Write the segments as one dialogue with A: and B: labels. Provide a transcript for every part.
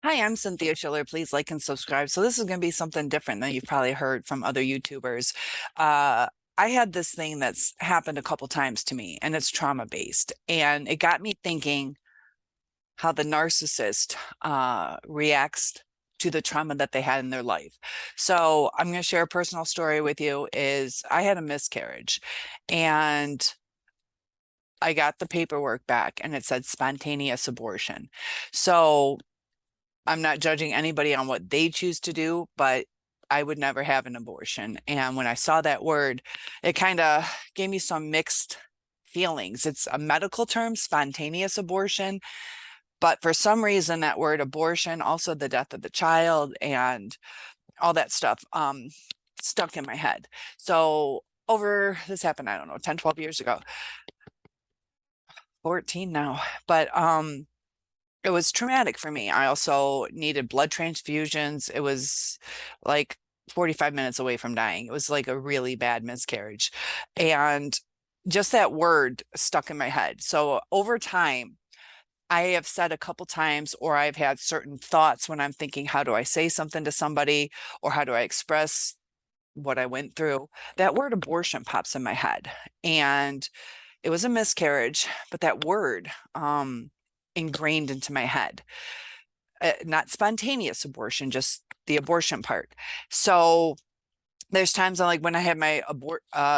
A: Hi, I'm Cynthia Schiller. Please like and subscribe. So this is going to be something different than you've probably heard from other YouTubers. Uh, I had this thing that's happened a couple times to me, and it's trauma based, and it got me thinking how the narcissist reacts to the trauma that they had in their life. So I'm going to share a personal story with you. Is I had a miscarriage, and I got the paperwork back, and it said spontaneous abortion. So I'm not judging anybody on what they choose to do, but I would never have an abortion. And when I saw that word, it kind of gave me some mixed feelings. It's a medical term, spontaneous abortion, but for some reason, that word abortion, also the death of the child and all that stuff, stuck in my head. So over this happened, I don't know, 10, 12 years ago, 14 now, but it was traumatic for me. I also needed blood transfusions. It was like 45 minutes away from dying. It was like a really bad miscarriage. And just that word stuck in my head. So over time, I have said a couple times, or I've had certain thoughts when I'm thinking, how do I say something to somebody, or how do I express what I went through? That word abortion pops in my head. And it was a miscarriage, but that word, ingrained into my head. Not spontaneous abortion, just the abortion part. So there's times I'm like, when I had my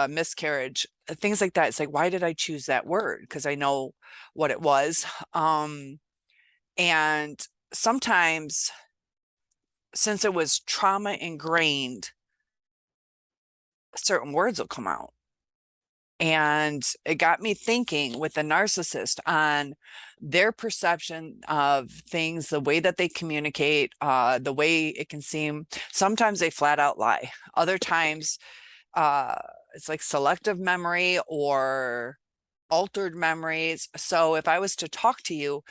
A: miscarriage, things like that. It's like, why did I choose that word? Because I know what it was. And sometimes, since it was trauma ingrained, certain words will come out. And it got me thinking with the narcissist on their perception of things, the way that they communicate, the way it can seem. Sometimes they flat out lie. Other times, uh, it's like selective memory or altered memories. So if I was to talk to you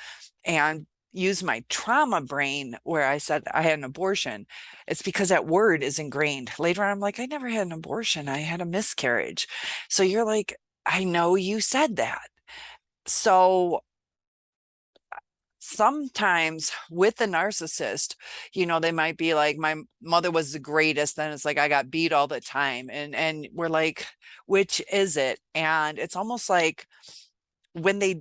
A: and use my trauma brain where I said I had an abortion, it's because that word is ingrained. Later on, I'm like, I never had an abortion. I had a miscarriage. So you're like, I know you said that. So sometimes with the narcissist, they might be like, my mother was the greatest. Then it's like, I got beat all the time. And we're like, which is it? And it's almost like when they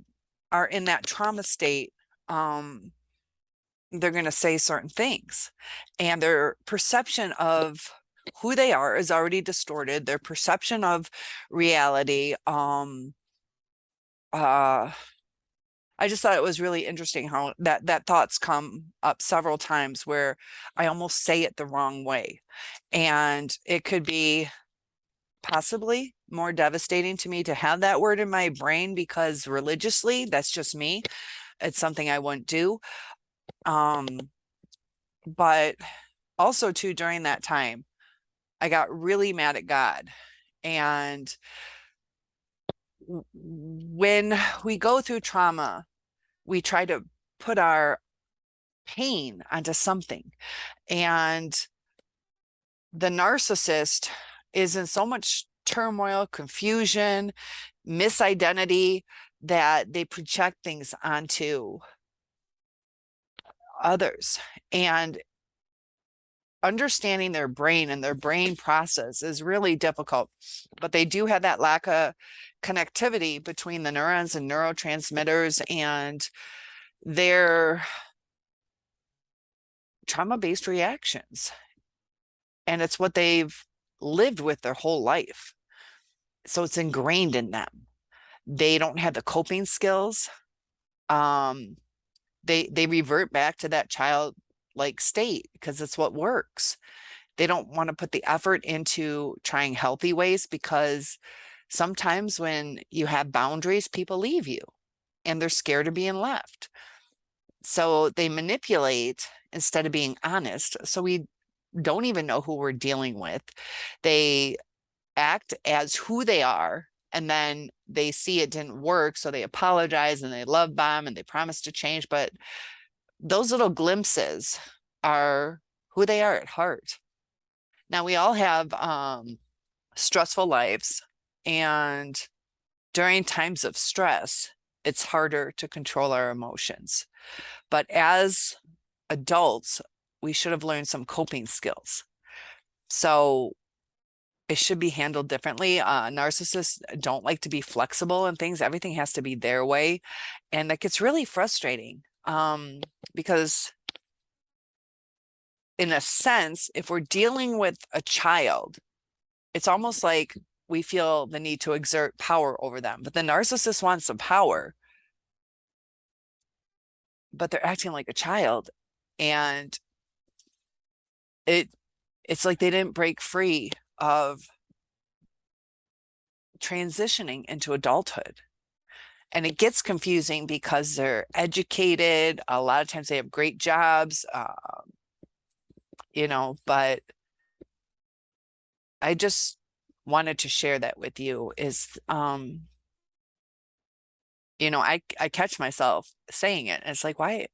A: are in that trauma state, they're going to say certain things, and their perception of who they are is already distorted. Their perception of reality, uh I just thought it was really interesting how that thoughts come up several times where I almost say it the wrong way, and it could be possibly more devastating to me to have that word in my brain, because religiously, that's just me. It's something I wouldn't do. But also too, during that time, I got really mad at God. And when we go through trauma, we try to put our pain onto something. And the narcissist is in so much turmoil, confusion, misidentity, that they project things onto others. And understanding their brain and their brain process is really difficult, but they do have that lack of connectivity between the neurons and neurotransmitters and their trauma-based reactions. And it's what they've lived with their whole life. So it's ingrained in them. They don't have the coping skills. They revert back to that childlike state because it's what works. They don't want to put the effort into trying healthy ways, because sometimes when you have boundaries, people leave you and they're scared of being left. So they manipulate instead of being honest. So we don't even know who we're dealing with. They act as who they are, and then they see it didn't work. So they apologize and they love bomb and they promise to change. But those little glimpses are who they are at heart. Now, we all have stressful lives, and during times of stress, it's harder to control our emotions. But as adults, we should have learned some coping skills. So it should be handled differently. Narcissists don't like to be flexible and things. Everything has to be their way. And that gets really frustrating because in a sense, if we're dealing with a child, it's almost like we feel the need to exert power over them. But the narcissist wants some power, but they're acting like a child. And it's like they didn't break free of transitioning into adulthood. And it gets confusing because they're educated. A lot of times they have great jobs, but I just wanted to share that with you is, I catch myself saying it. And it's like, why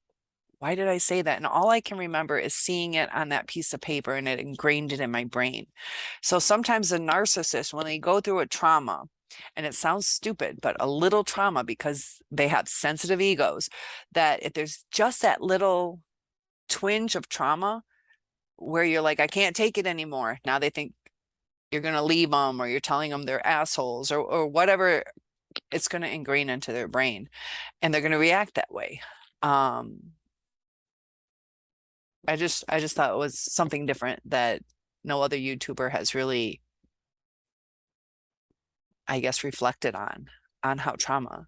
A: did I say that? And all I can remember is seeing it on that piece of paper and it ingrained it in my brain. So sometimes a narcissist, when they go through a trauma, and it sounds stupid, but a little trauma, because they have sensitive egos, that if there's just that little twinge of trauma where you're like, I can't take it anymore. Now they think you're going to leave them, or you're telling them they're assholes, or whatever, it's going to ingrain into their brain and they're going to react that way. I just thought it was something different that no other YouTuber has really, I guess, reflected on how trauma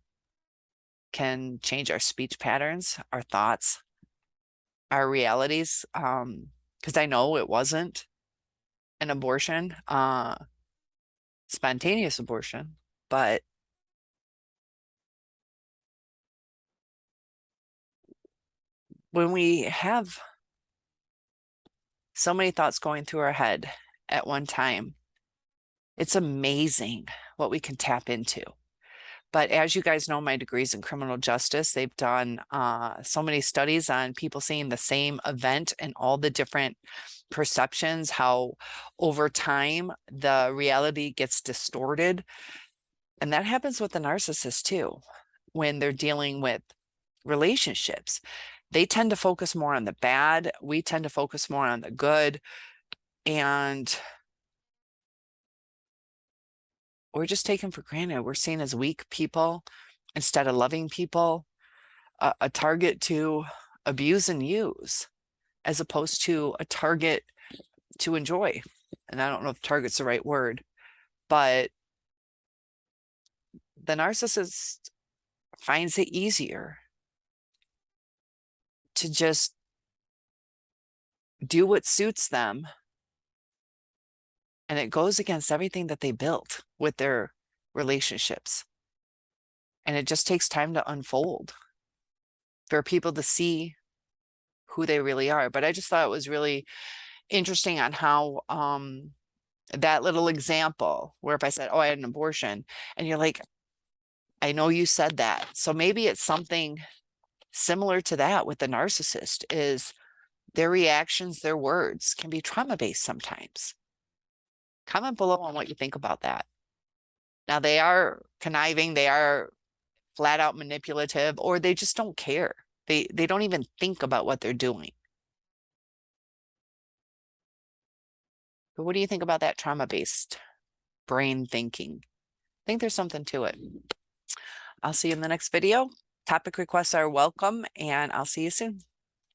A: can change our speech patterns, our thoughts, our realities. Because I know it wasn't an abortion, spontaneous abortion, but when we have so many thoughts going through our head at one time, it's amazing what we can tap into. But as you guys know, my degree's in criminal justice. They've done so many studies on people seeing the same event and all the different perceptions, how over time the reality gets distorted. And that happens with the narcissist too, when they're dealing with relationships. They tend to focus more on the bad. We tend to focus more on the good. And we're just taken for granted. We're seen as weak people instead of loving people, a target to abuse and use, as opposed to a target to enjoy. And I don't know if target's the right word, but the narcissist finds it easier to just do what suits them. And it goes against everything that they built with their relationships. And it just takes time to unfold for people to see who they really are. But I just thought it was really interesting on how that little example, where if I said, oh, I had an abortion, and you're like, I know you said that. So maybe it's something similar to that with the narcissist, is their reactions, their words can be trauma-based sometimes. Comment below on what you think about that. Now, they are conniving, they are flat out manipulative, or they just don't care. They don't even think about what they're doing. But what do you think about that trauma-based brain thinking? I think there's something to it. I'll see you in the next video. Topic requests are welcome, and I'll see you soon.